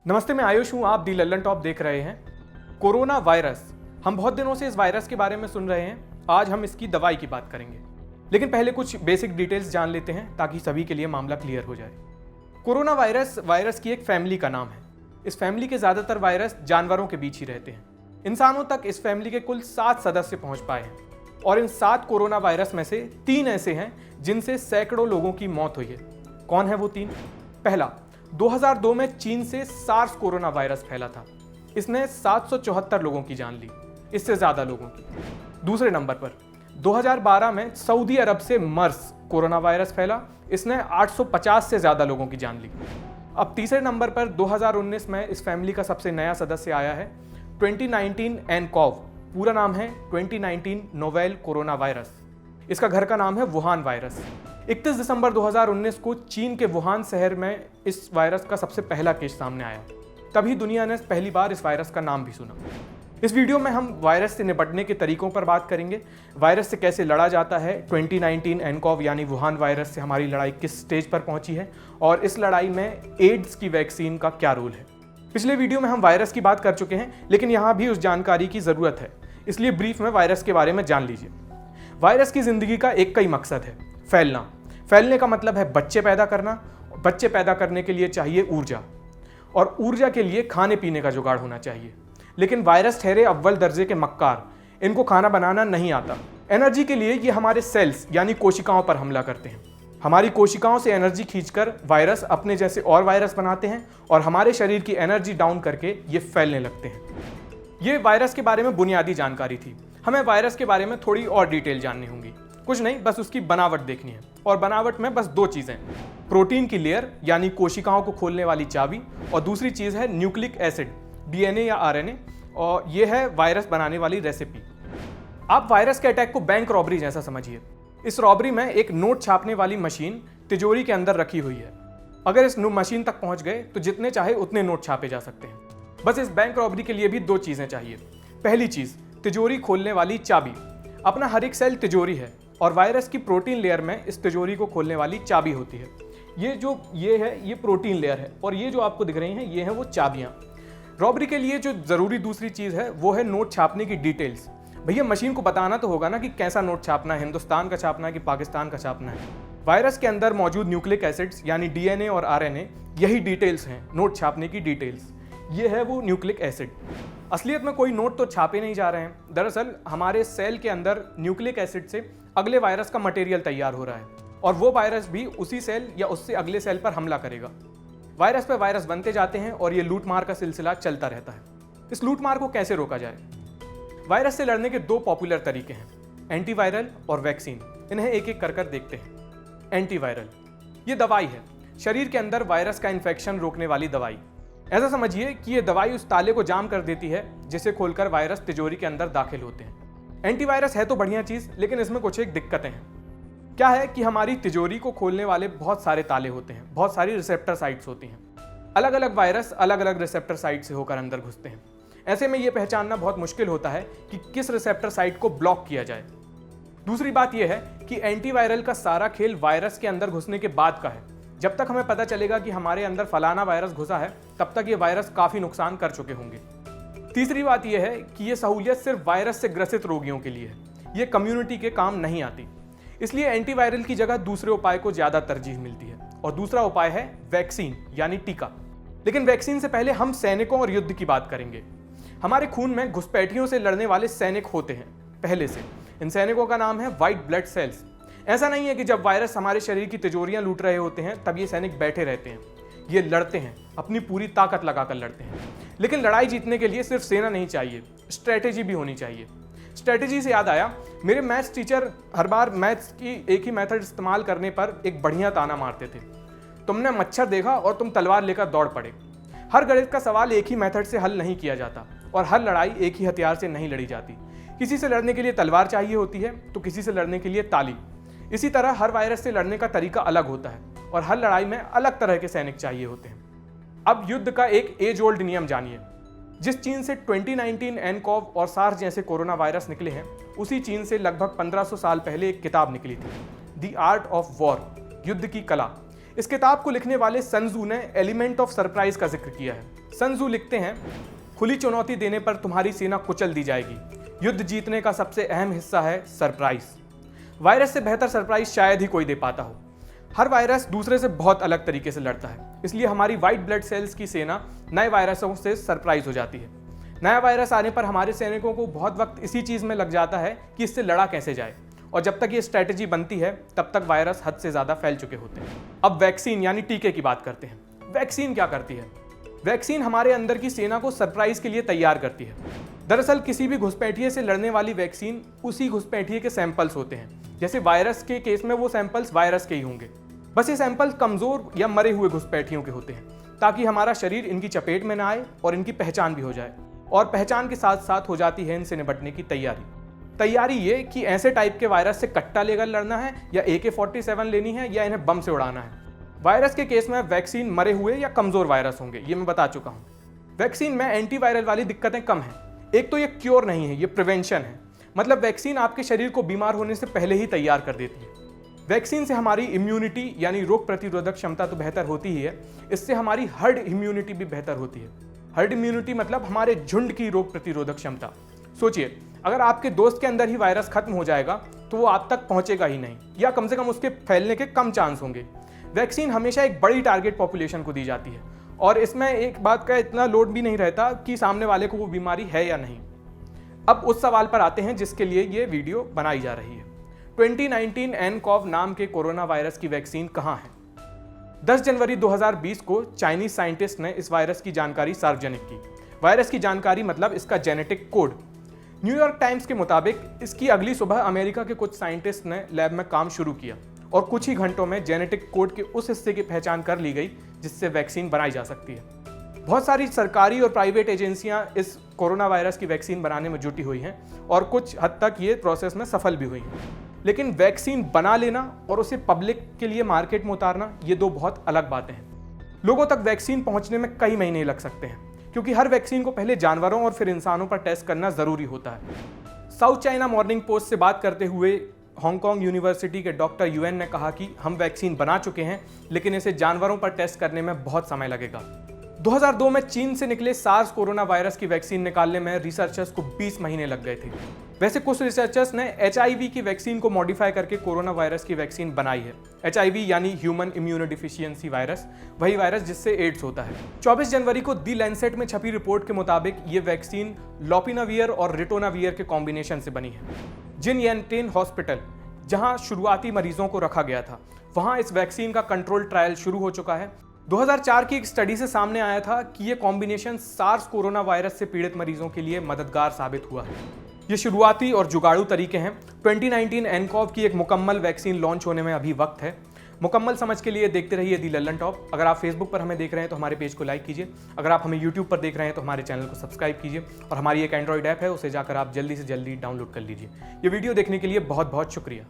नमस्ते, मैं आयुष हूँ। आप दी लल्लन टॉप देख रहे हैं। कोरोना वायरस, हम बहुत दिनों से इस वायरस के बारे में सुन रहे हैं। आज हम इसकी दवाई की बात करेंगे, लेकिन पहले कुछ बेसिक डिटेल्स जान लेते हैं ताकि सभी के लिए मामला क्लियर हो जाए। कोरोना वायरस की एक फैमिली का नाम है। इस फैमिली के ज़्यादातर वायरस जानवरों के बीच ही रहते हैं। इंसानों तक इस फैमिली के कुल 7 सदस्य पहुंच पाए हैं और इन 7 कोरोना वायरस में से 3 ऐसे हैं जिनसे सैकड़ों लोगों की मौत हुई है। कौन है वो 3? पहला, 2002 में चीन से सार्स कोरोना वायरस फैला था। इसने 774 लोगों की जान ली, इससे ज्यादा लोगों की। दूसरे नंबर पर 2012 में सऊदी अरब से मर्स कोरोना वायरस फैला। इसने 850 से ज्यादा लोगों की जान ली। अब तीसरे नंबर पर 2019 में इस फैमिली का सबसे नया सदस्य आया है, 2019 nCoV। पूरा नाम है 2019 नोवेल कोरोना वायरस। इसका घर का नाम है वुहान वायरस। 31 दिसंबर 2019 को चीन के वुहान शहर में इस वायरस का सबसे पहला केस सामने आया। तभी दुनिया ने पहली बार इस वायरस का नाम भी सुना। इस वीडियो में हम वायरस से निपटने के तरीकों पर बात करेंगे। वायरस से कैसे लड़ा जाता है, 2019 nCoV यानी वुहान वायरस से हमारी लड़ाई किस स्टेज पर पहुंची है और इस लड़ाई में एड्स की वैक्सीन का क्या रोल है। पिछले वीडियो में हम वायरस की बात कर चुके हैं, लेकिन यहाँ भी उस जानकारी की ज़रूरत है, इसलिए ब्रीफ में वायरस के बारे में जान लीजिए। वायरस की ज़िंदगी का एक ही मकसद है, फैलना। फैलने का मतलब है बच्चे पैदा करना। बच्चे पैदा करने के लिए चाहिए ऊर्जा, और ऊर्जा के लिए खाने पीने का जुगाड़ होना चाहिए। लेकिन वायरस ठहरे अव्वल दर्जे के मक्कार, इनको खाना बनाना नहीं आता। एनर्जी के लिए ये हमारे सेल्स यानी कोशिकाओं पर हमला करते हैं। हमारी कोशिकाओं से एनर्जी खींचकर वायरस अपने जैसे और वायरस बनाते हैं और हमारे शरीर की एनर्जी डाउन करके ये फैलने लगते हैं। ये वायरस के बारे में बुनियादी जानकारी थी। हमें वायरस के बारे में थोड़ी और डिटेल जाननी होंगी। कुछ नहीं, बस उसकी बनावट देखनी है। और बनावट में बस 2 चीज़ें, प्रोटीन की लेयर यानी कोशिकाओं को खोलने वाली चाबी, और दूसरी चीज़ है न्यूक्लिक एसिड, डीएनए या आरएनए, और ये है वायरस बनाने वाली रेसिपी। आप वायरस के अटैक को बैंक रॉबरी जैसा समझिए। इस रॉबरी में एक नोट छापने वाली मशीन तिजोरी के अंदर रखी हुई है। अगर इस मशीन तक पहुंच गए तो जितने चाहे उतने नोट छापे जा सकते हैं। बस इस बैंक रॉबरी के लिए भी 2 चीज़ें चाहिए। पहली चीज़, तिजोरी खोलने वाली चाबी। अपना हर एक सेल तिजोरी है और वायरस की प्रोटीन लेयर में इस तिजोरी को खोलने वाली चाबी होती है। ये प्रोटीन लेयर है और ये जो आपको दिख रही हैं ये हैं वो चाबियाँ। रॉबरी के लिए जो ज़रूरी दूसरी चीज़ है वो है नोट छापने की डिटेल्स। भैया मशीन को बताना तो होगा ना कि कैसा नोट छापना है, हिंदुस्तान का छापना है कि पाकिस्तान का छापना है। वायरस के अंदर मौजूद न्यूक्लिक एसिड्स यानी डीएनए और आरएनए, यही डिटेल्स हैं नोट छापने की डिटेल्स। ये है वो न्यूक्लिक एसिड। असलियत में कोई नोट तो छापे नहीं जा रहे हैं। दरअसल हमारे सेल के अंदर न्यूक्लिक एसिड से अगले वायरस का मटेरियल तैयार हो रहा है और वो वायरस भी उसी सेल या उससे अगले सेल पर हमला करेगा। वायरस पे वायरस बनते जाते हैं और ये लूटमार का सिलसिला चलता रहता है। इस लूटमार को कैसे रोका जाए? वायरस से लड़ने के 2 पॉपुलर तरीके हैं, एंटीवायरल और वैक्सीन। इन्हें एक एक कर देखते हैं। एंटीवायरल, ये दवाई है, शरीर के अंदर वायरस का इन्फेक्शन रोकने वाली दवाई। ऐसा समझिए कि ये दवाई उस ताले को जाम कर देती है जिसे खोलकर वायरस तिजोरी के अंदर दाखिल होते हैं। एंटीवायरस है तो बढ़िया चीज़, लेकिन इसमें कुछ एक दिक्कतें हैं। क्या है कि हमारी तिजोरी को खोलने वाले बहुत सारे ताले होते हैं, बहुत सारी रिसेप्टर साइट्स होती हैं। अलग अलग वायरस अलग अलग रिसेप्टर साइट से होकर अंदर घुसते हैं। ऐसे में ये पहचानना बहुत मुश्किल होता है कि किस रिसेप्टर साइट को ब्लॉक किया जाए। दूसरी बात यह है कि एंटीवायरल का सारा खेल वायरस के अंदर घुसने के बाद का है। जब तक हमें पता चलेगा कि हमारे अंदर फलाना वायरस घुसा है, तब तक ये वायरस काफ़ी नुकसान कर चुके होंगे। तीसरी बात यह है कि ये सहूलियत सिर्फ वायरस से ग्रसित रोगियों के लिए है, ये कम्युनिटी के काम नहीं आती। इसलिए एंटीवायरल की जगह दूसरे उपाय को ज़्यादा तरजीह मिलती है, और दूसरा उपाय है वैक्सीन यानी टीका। लेकिन वैक्सीन से पहले हम सैनिकों और युद्ध की बात करेंगे। हमारे खून में घुसपैठियों से लड़ने वाले सैनिक होते हैं पहले से। इन सैनिकों का नाम है व्हाइट ब्लड सेल्स। ऐसा नहीं है कि जब वायरस हमारे शरीर की तिजोरियां लूट रहे होते हैं तब ये सैनिक बैठे रहते हैं। ये लड़ते हैं, अपनी पूरी ताकत लगाकर लड़ते हैं। लेकिन लड़ाई जीतने के लिए सिर्फ सेना नहीं चाहिए, स्ट्रैटेजी भी होनी चाहिए। स्ट्रैटेजी से याद आया, मेरे मैथ्स टीचर हर बार मैथ्स की एक ही मेथड इस्तेमाल करने पर एक बढ़िया ताना मारते थे, तुमने मच्छर देखा और तुम तलवार लेकर दौड़ पड़े। हर गणित का सवाल एक ही मेथड से हल नहीं किया जाता और हर लड़ाई एक ही हथियार से नहीं लड़ी जाती। किसी से लड़ने के लिए तलवार चाहिए होती है तो किसी से लड़ने के लिए ताली। इसी तरह हर वायरस से लड़ने का तरीका अलग होता है और हर लड़ाई में अलग तरह के सैनिक चाहिए होते हैं। अब युद्ध का एक एज ओल्ड नियम जानिए। जिस चीन से 2019 nCoV और सार्स जैसे कोरोना वायरस निकले हैं, उसी चीन से लगभग 1500 साल पहले एक किताब निकली थी, द आर्ट ऑफ वॉर, युद्ध की कला। इस किताब को लिखने वाले सन त्जू ने एलिमेंट ऑफ सरप्राइज का जिक्र किया है। सन त्जू लिखते हैं, खुली चुनौती देने पर तुम्हारी सेना कुचल दी जाएगी। युद्ध जीतने का सबसे अहम हिस्सा है सरप्राइज। वायरस से बेहतर सरप्राइज शायद ही कोई दे पाता हो। हर वायरस दूसरे से बहुत अलग तरीके से लड़ता है, इसलिए हमारी व्हाइट ब्लड सेल्स की सेना नए वायरसों से सरप्राइज हो जाती है। नया वायरस आने पर हमारे सैनिकों को बहुत वक्त इसी चीज में लग जाता है कि इससे लड़ा कैसे जाए, और जब तक ये स्ट्रैटेजी बनती है तब तक वायरस हद से ज्यादा फैल चुके होते हैं। अब वैक्सीन यानी टीके की बात करते हैं। वैक्सीन क्या करती है? वैक्सीन हमारे अंदर की सेना को सरप्राइज के लिए तैयार करती है। दरअसल किसी भी घुसपैठिए से लड़ने वाली वैक्सीन उसी घुसपैठिए के सैंपल्स होते हैं। जैसे वायरस के केस में वो सैंपल्स वायरस के ही होंगे, बस ये सैंपल कमजोर या मरे हुए घुसपैठियों के होते हैं, ताकि हमारा शरीर इनकी चपेट में ना आए और इनकी पहचान भी हो जाए। और पहचान के साथ साथ हो जाती है इनसे निपटने की तैयारी ये कि ऐसे टाइप के वायरस से कट्टा लेकर लड़ना है या AK-47 लेनी है या इन्हें बम से उड़ाना है। वायरस के केस में वैक्सीन मरे हुए या कमजोर वायरस होंगे, ये मैं बता चुका हूं। वैक्सीन में एंटीवायरल वाली दिक्कतें कम हैं। एक तो ये क्योर नहीं है, ये प्रिवेंशन है। मतलब वैक्सीन आपके शरीर को बीमार होने से पहले ही तैयार कर देती है। वैक्सीन से हमारी इम्यूनिटी यानी रोग प्रतिरोधक क्षमता तो बेहतर होती ही है, इससे हमारी हर्ड इम्यूनिटी भी बेहतर होती है। हर्ड इम्यूनिटी मतलब हमारे झुंड की रोग प्रतिरोधक क्षमता। सोचिए, अगर आपके दोस्त के अंदर ही वायरस खत्म हो जाएगा तो वो आप तक पहुंचेगा ही नहीं, या कम से कम उसके फैलने के कम चांस होंगे। वैक्सीन हमेशा एक बड़ी टारगेट पॉपुलेशन को दी जाती है, और इसमें एक बात का इतना लोड भी नहीं रहता कि सामने वाले को वो बीमारी है या नहीं। अब उस सवाल पर आते हैं जिसके लिए ये वीडियो बनाई जा रही है। 2019 nCoV नाम के कोरोना वायरस की वैक्सीन कहाँ है? 10 जनवरी 2020 को चाइनीज साइंटिस्ट ने इस वायरस की जानकारी सार्वजनिक की। वायरस की जानकारी मतलब इसका जेनेटिक कोड। न्यूयॉर्क टाइम्स के मुताबिक इसकी अगली सुबह अमेरिका के कुछ साइंटिस्ट ने लैब में काम शुरू किया और कुछ ही घंटों में जेनेटिक कोड के उस हिस्से की पहचान कर ली गई जिससे वैक्सीन बनाई जा सकती है। बहुत सारी सरकारी और प्राइवेट एजेंसियां इस कोरोना वायरस की वैक्सीन बनाने में जुटी हुई हैं और कुछ हद तक ये प्रोसेस में सफल भी हुई हैं। लेकिन वैक्सीन बना लेना और उसे पब्लिक के लिए मार्केट में उतारना, ये दो बहुत अलग बातें हैं। लोगों तक वैक्सीन पहुंचने में कई महीने लग सकते हैं, क्योंकि हर वैक्सीन को पहले जानवरों और फिर इंसानों पर टेस्ट करना जरूरी होता है। साउथ चाइना मॉर्निंग पोस्ट से बात करते हुए हांगकांग यूनिवर्सिटी के डॉक्टर यूएन ने कहा कि हम वैक्सीन बना चुके हैं, लेकिन इसे जानवरों पर टेस्ट करने में बहुत समय लगेगा। 2002 में चीन से निकले सार्स कोरोना वायरस की वैक्सीन निकालने में रिसर्चर्स को 20 महीने लग गए थे। वैसे कुछ रिसर्चर्स ने HIV की वैक्सीन को मॉडिफाई करके कोरोना वायरस की वैक्सीन बनाई है। HIV यानी ह्यूमन इम्यूनोडिफिशियंसी वायरस, वही वायरस जिससे एड्स होता है। 24 जनवरी को दी लैंसेट में छपी रिपोर्ट के मुताबिक ये वैक्सीन लोपिनावियर और रिटोनावियर के कॉम्बिनेशन से बनी है। जिन येनटेन हॉस्पिटल, जहां शुरुआती मरीजों को रखा गया था, वहां इस वैक्सीन का कंट्रोल ट्रायल शुरू हो चुका है। 2004 की एक स्टडी से सामने आया था कि ये कॉम्बिनेशन सार्स कोरोना वायरस से पीड़ित मरीजों के लिए मददगार साबित हुआ है। ये शुरुआती और जुगाड़ू तरीके हैं। 2019 nCoV की एक मुकम्मल वैक्सीन लॉन्च होने में अभी वक्त है। मुकम्मल समझ के लिए देखते रहिए दी लल्लन टॉप। अगर आप फेसबुक पर हमें देख रहे हैं तो हमारे पेज को लाइक कीजिए। अगर आप हमें यूट्यूब पर देख रहे हैं तो हमारे चैनल को सब्सक्राइब कीजिए, और हमारी एक एंड्रॉइड ऐप है, उसे जाकर आप जल्दी से जल्दी डाउनलोड कर लीजिए। ये वीडियो देखने के लिए बहुत बहुत शुक्रिया।